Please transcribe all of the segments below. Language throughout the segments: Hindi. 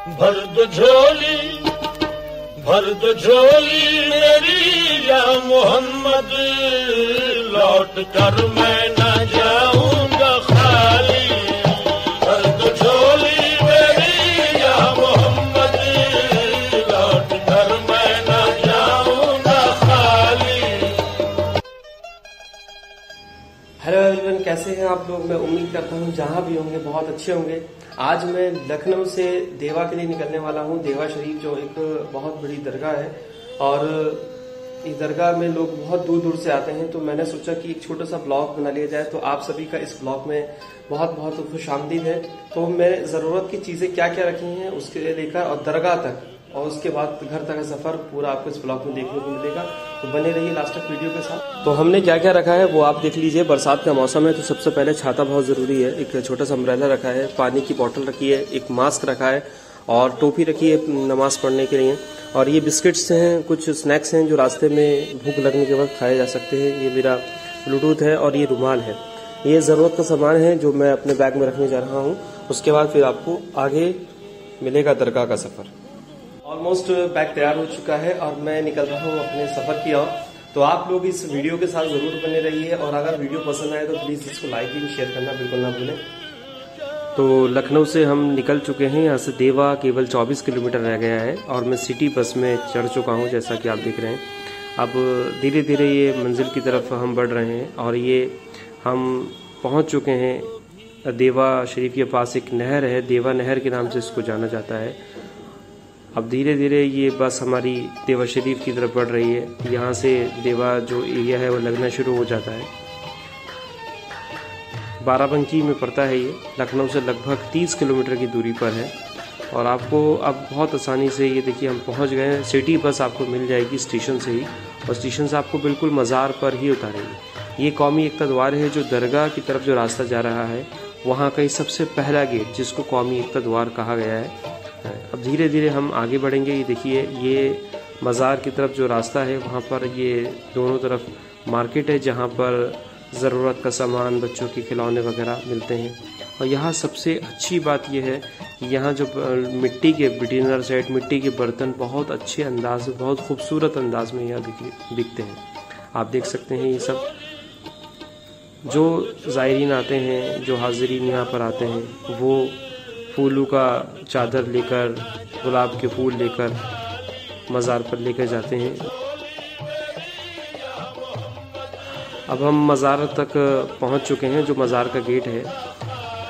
भर दो झोली मेरी या मोहम्मद, लौट कर मैं न जाऊंगा खाली। भर दो झोली मेरी या मोहम्मद, लौट कर मैं न जाऊंगा खाली। हेलो एवरीवन, कैसे हैं आप लोग? मैं उम्मीद करता हूं जहां भी होंगे बहुत अच्छे होंगे। आज मैं लखनऊ से देवा के लिए निकलने वाला हूं। देवा शरीफ जो एक बहुत बड़ी दरगाह है और इस दरगाह में लोग बहुत दूर दूर से आते हैं, तो मैंने सोचा कि एक छोटा सा ब्लॉग बना लिया जाए। तो आप सभी का इस ब्लॉग में बहुत बहुत खुशामदीद है। तो मैं जरूरत की चीजें क्या क्या रखी हैं उसके लेकर और दरगाह तक और उसके बाद घर तक का सफर पूरा आपको इस ब्लॉग में देखने को मिलेगा। तो बने रहिए लास्ट तक वीडियो के साथ। तो हमने क्या क्या रखा है वो आप देख लीजिए। बरसात का मौसम है तो सबसे पहले छाता बहुत जरूरी है। एक छोटा सा अम्ब्रेला रखा है, पानी की बोतल रखी है, एक मास्क रखा है और टोपी रखी है नमाज पढ़ने के लिए। और ये बिस्किट्स हैं, कुछ स्नैक्स हैं जो रास्ते में भूख लगने के वक्त खाए जा सकते हैं। ये मेरा ब्लूटूथ है और ये रुमाल है। ये जरूरत का सामान है जो मैं अपने बैग में रखने जा रहा हूँ। उसके बाद फिर आपको आगे मिलेगा दरगाह का सफर। ऑलमोस्ट बैग तैयार हो चुका है और मैं निकल रहा हूँ अपने सफर की ओर। तो आप लोग इस वीडियो के साथ जरूर बने रहिए और अगर वीडियो पसंद आए तो प्लीज इसको लाइक एंड शेयर करना बिल्कुल ना भूलें। तो लखनऊ से हम निकल चुके हैं। यहाँ से देवा केवल 24 किलोमीटर रह गया है और मैं सिटी बस में चढ़ चुका हूँ जैसा कि आप देख रहे हैं। अब धीरे धीरे ये मंजिल की तरफ हम बढ़ रहे हैं और ये हम पहुँच चुके हैं। देवा शरीफ के पास एक नहर है, देवा नहर के नाम से इसको जाना जाता है। अब धीरे धीरे ये बस हमारी देवा शरीफ की तरफ बढ़ रही है। यहाँ से देवा जो एरिया है वो लगना शुरू हो जाता है। बाराबंकी में पड़ता है ये, लखनऊ से लगभग 30 किलोमीटर की दूरी पर है। और आपको अब बहुत आसानी से ये देखिए हम पहुँच गए हैं। सिटी बस आपको मिल जाएगी स्टेशन से ही और स्टेशन से आपको बिल्कुल मज़ार पर ही उतारेंगे। ये कौमी एकता द्वार है जो दरगाह की तरफ जो रास्ता जा रहा है वहाँ का ही सबसे पहला गेट जिसको कौमी एकता द्वार कहा गया है। अब धीरे धीरे हम आगे बढ़ेंगे। ये देखिए ये मज़ार की तरफ जो रास्ता है वहाँ पर ये दोनों तरफ मार्केट है जहाँ पर ज़रूरत का सामान, बच्चों के खिलौने वगैरह मिलते हैं। और यहाँ सबसे अच्छी बात यह है कि यहाँ जो मिट्टी के डिनर सेट, मिट्टी के बर्तन बहुत अच्छे अंदाज में, बहुत खूबसूरत अंदाज में यहाँ दिखते हैं। आप देख सकते हैं ये सब जो ज़ायरीन आते हैं, जो हाज़रीन यहाँ पर आते हैं वो फूलों का चादर लेकर, गुलाब के फूल लेकर मज़ार पर लेकर जाते हैं। अब हम मज़ार तक पहुंच चुके हैं जो मज़ार का गेट है।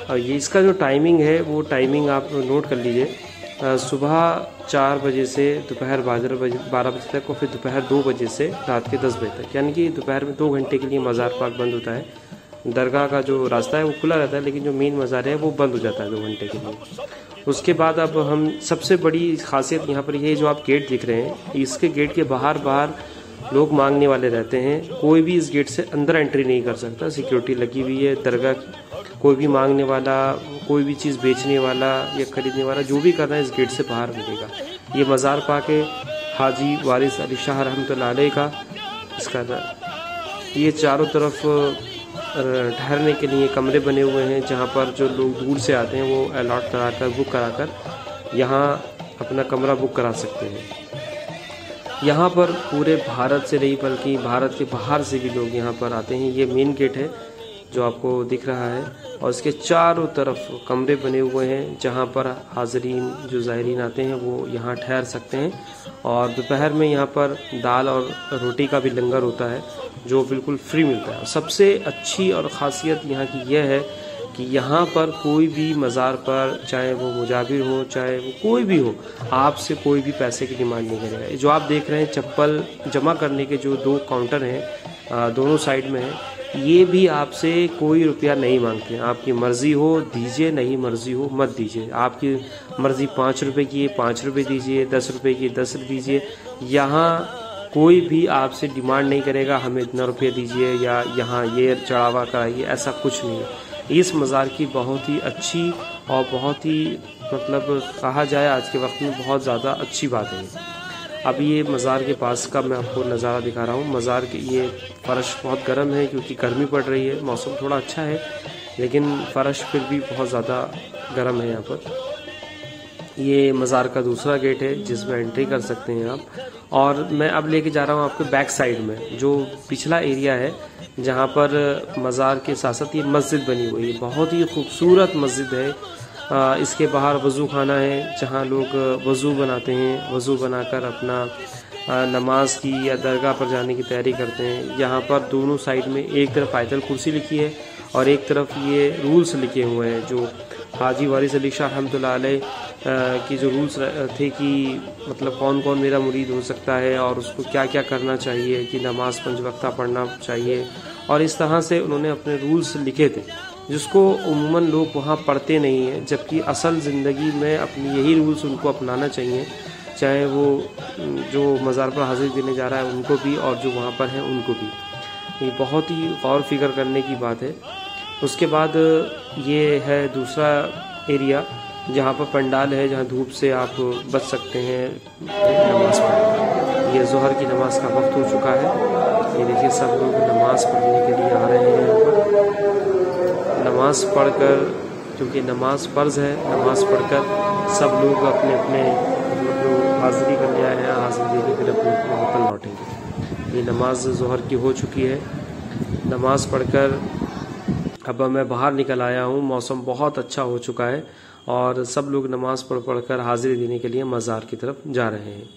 और ये इसका जो टाइमिंग है वो टाइमिंग आप नोट कर लीजिए। सुबह 4 बजे से दोपहर 12 बजे तक और फिर दोपहर 2 बजे से रात के 10 बजे तक, यानी कि दोपहर में 2 घंटे के लिए मज़ार पाक बंद होता है। दरगाह का जो रास्ता है वो खुला रहता है लेकिन जो मेन मज़ार है वो बंद हो जाता है 2 घंटे के लिए। उसके बाद अब हम सबसे बड़ी खासियत यहाँ पर ये जो आप गेट दिख रहे हैं, इसके गेट के बाहर लोग मांगने वाले रहते हैं। कोई भी इस गेट से अंदर एंट्री नहीं कर सकता, सिक्योरिटी लगी हुई है दरगाह की। कोई भी मांगने वाला, कोई भी चीज़ बेचने वाला या खरीदने वाला जो भी कर रहा है इस गेट से बाहर मिलेगा। ये मज़ार पाक है हाजी वारिस अली शाह रहमतुल्लाह अलैह का। इसका ये चारों तरफ ठहरने के लिए कमरे बने हुए हैं जहाँ पर जो लोग दूर से आते हैं वो अलॉट कराकर, बुक कराकर यहाँ अपना कमरा बुक करा सकते हैं। यहाँ पर पूरे भारत से नहीं बल्कि भारत के बाहर से भी लोग यहाँ पर आते हैं। ये मेन गेट है जो आपको दिख रहा है और इसके चारों तरफ कमरे बने हुए हैं जहाँ पर हाज़रीन जो ज़ायरीन आते हैं वो यहाँ ठहर सकते हैं। और दोपहर में यहाँ पर दाल और रोटी का भी लंगर होता है जो बिल्कुल फ्री मिलता है। सबसे अच्छी और ख़ासियत यहाँ की यह है कि यहाँ पर कोई भी मज़ार पर, चाहे वो मुजाबिर हो चाहे वो कोई भी हो, आपसे कोई भी पैसे की डिमांड नहीं करेगा। जो आप देख रहे हैं चप्पल जमा करने के जो 2 काउंटर हैं दोनों साइड में है, ये भी आपसे कोई रुपया नहीं मांगते हैं। आपकी मर्ज़ी हो दीजिए, नहीं मर्ज़ी हो मत दीजिए। आपकी मर्ज़ी 5 रुपये की है 5 रुपये दीजिए, 10 रुपये की 10 रुपये दीजिए। यहाँ कोई भी आपसे डिमांड नहीं करेगा हमें इतना रुपया दीजिए या यहाँ ये चढ़ावा कराइए, ऐसा कुछ नहीं है। इस मज़ार की बहुत ही अच्छी और बहुत ही मतलब कहा जाए आज के वक्त में बहुत ज़्यादा अच्छी बात है। अब ये मज़ार के पास का मैं आपको नज़ारा दिखा रहा हूँ। मज़ार के ये फ़र्श बहुत गर्म है क्योंकि गर्मी पड़ रही है। मौसम थोड़ा अच्छा है लेकिन फ़र्श फिर भी बहुत ज़्यादा गर्म है यहाँ पर। ये मज़ार का दूसरा गेट है जिसमें एंट्री कर सकते हैं आप। और मैं अब लेके जा रहा हूँ आपको बैक साइड में, जो पिछला एरिया है जहाँ पर मज़ार के साथ साथ ये मस्जिद बनी हुई है। बहुत ही खूबसूरत मस्जिद है। इसके बाहर वज़ू खाना है जहाँ लोग वज़ू बनाते हैं, वज़ू बनाकर अपना नमाज की या दरगाह पर जाने की तैयारी करते हैं। यहाँ पर दोनों साइड में एक तरफ आयतल कुर्सी लिखी है और एक तरफ ये रूल्स लिखे हुए हैं जो हाजी वारिस अली शाह रहमतुल्लाह अलैह की जो रूल्स थे कि मतलब कौन कौन मेरा मुरीद हो सकता है और उसको क्या क्या करना चाहिए, कि नमाज 5 वक्ता पढ़ना चाहिए, और इस तरह से उन्होंने अपने रूल्स लिखे थे जिसको उमूमन लोग वहाँ पढ़ते नहीं हैं, जबकि असल ज़िंदगी में अपनी यही रूल्स उनको अपनाना चाहिए, चाहे वो जो मज़ार पर हाजिर देने जा रहा है उनको भी और जो वहाँ पर हैं उनको भी। ये बहुत ही गौर फिक्र करने की बात है। उसके बाद ये है दूसरा एरिया जहाँ पर पंडाल है, जहाँ धूप से आप बच सकते हैं नमाज पढ़। ये ज़ोहर की नमाज का वक्त हो चुका है। ये देखिए सब लोग नमाज पढ़ने के लिए आ रहे हैं यहाँ पर। नमाज पढ़कर, क्योंकि नमाज फ़र्ज़ है, नमाज पढ़कर सब लोग अपने अपने मतलब जो हाज़िरी करने आए हैं हाज़िरी देके फिर अपने अपने वतन लौटेंगे। ये नमाज ज़ोहर की हो चुकी है। नमाज पढ़कर अब मैं बाहर निकल आया हूँ। मौसम बहुत अच्छा हो चुका है और सब लोग नमाज़ पढ़कर हाज़िरी देने के लिए मज़ार की तरफ जा रहे हैं।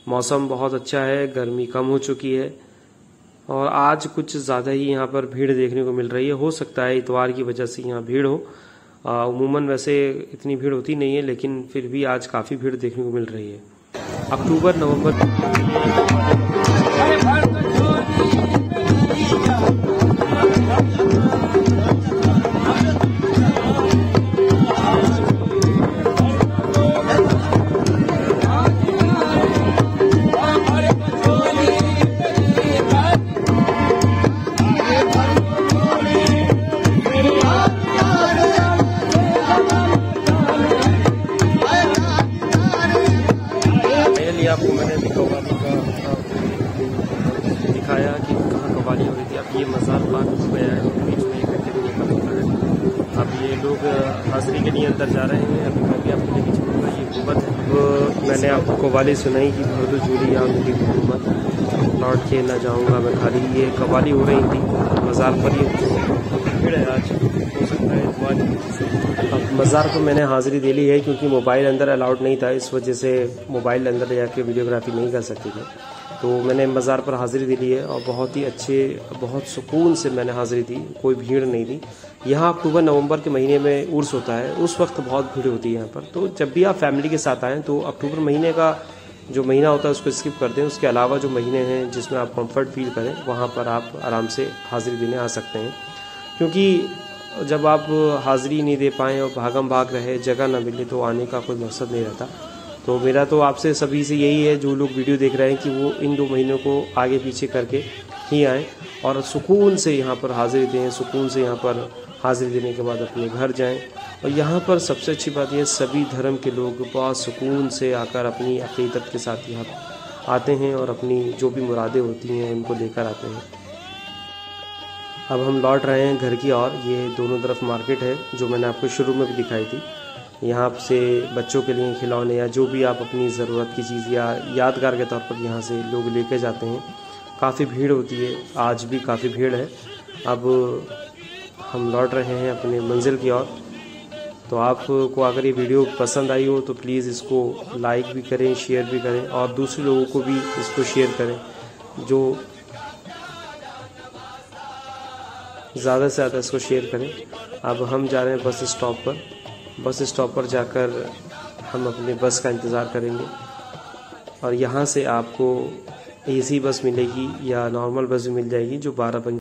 मौसम बहुत अच्छा है, गर्मी कम हो चुकी है और आज कुछ ज़्यादा ही यहाँ पर भीड़ देखने को मिल रही है। हो सकता है इतवार की वजह से यहाँ भीड़ हो। उमूमन वैसे इतनी भीड़ होती नहीं है, लेकिन फिर भी आज काफ़ी भीड़ देखने को मिल रही है। अक्टूबर नवंबर आपको मैंने कव्वाली का दिखाया कि कहाँ कव्वाली हो रही थी। अब ये मज़ार पाक हो गया है, बीच में 1 घंटे का होता है। अब ये लोग हाज़िरी के लिए अंदर जा रहे हैं। अभी मैं भी आपको लेके चलूँगा। ये हुकूमत है, तो मैंने आपको कव्वाली सुनाई कि भर जोड़ी या मेरी हुकूमत, लौट के ना जाऊँगा मैं खाली। ये कव्वाली हो रही थी मज़ार पर। ये भीड़ है आज, हो सकता है अब मज़ार को मैंने हाज़िरी दे ली है क्योंकि मोबाइल अंदर अलाउड नहीं था, इस वजह से मोबाइल अंदर जाके वीडियोग्राफी नहीं कर सकती थी। तो मैंने मज़ार पर हाज़िरी दे ली है और बहुत ही अच्छे, बहुत सुकून से मैंने हाज़िरी दी। कोई भीड़ नहीं थी। यहाँ अक्टूबर नवंबर के महीने में उर्स होता है, उस वक्त बहुत भीड़ होती है यहाँ पर। तो जब भी आप फैमिली के साथ आएँ तो अक्टूबर महीने का जो महीना होता है उसको स्किप कर दें। उसके अलावा जो महीने हैं जिसमें आप कंफर्ट फील करें वहाँ पर आप आराम से हाज़िरी देने आ सकते हैं। क्योंकि जब आप हाज़िरी नहीं दे पाएँ और भागम भाग रहे, जगह ना मिले, तो आने का कोई मकसद नहीं रहता। तो मेरा तो आपसे सभी से यही है जो लोग वीडियो देख रहे हैं कि वो इन 2 महीनों को आगे पीछे करके ही आएँ और सुकून से यहाँ पर हाज़िरी दें। सुकून से यहाँ पर हाज़िरी देने के बाद अपने घर जाएं। और यहाँ पर सबसे अच्छी बात यह, सभी धर्म के लोग बहुत सुकून से आकर अपनी अक़ीदत के साथ यहाँ आते हैं और अपनी जो भी मुरादें होती हैं उनको लेकर आते हैं। अब हम लौट रहे हैं घर की ओर। ये दोनों तरफ मार्केट है जो मैंने आपको शुरू में भी दिखाई थी। यहाँ से बच्चों के लिए खिलौने या जो भी आप अपनी ज़रूरत की चीज़ या यादगार के तौर पर यहाँ से लोग लेके जाते हैं। काफ़ी भीड़ होती है, आज भी काफ़ी भीड़ है। अब हम लौट रहे हैं अपने मंजिल की ओर। तो आपको अगर ये वीडियो पसंद आई हो तो प्लीज़ इसको लाइक भी करें, शेयर भी करें और दूसरे लोगों को भी इसको शेयर करें जो ज़्यादा से ज़्यादा इसको शेयर करें। अब हम जा रहे हैं बस स्टॉप पर। बस स्टॉप पर जाकर हम अपने बस का इंतज़ार करेंगे और यहाँ से आपको एसी बस मिलेगी या नॉर्मल बस भी मिल जाएगी जो 12 बजे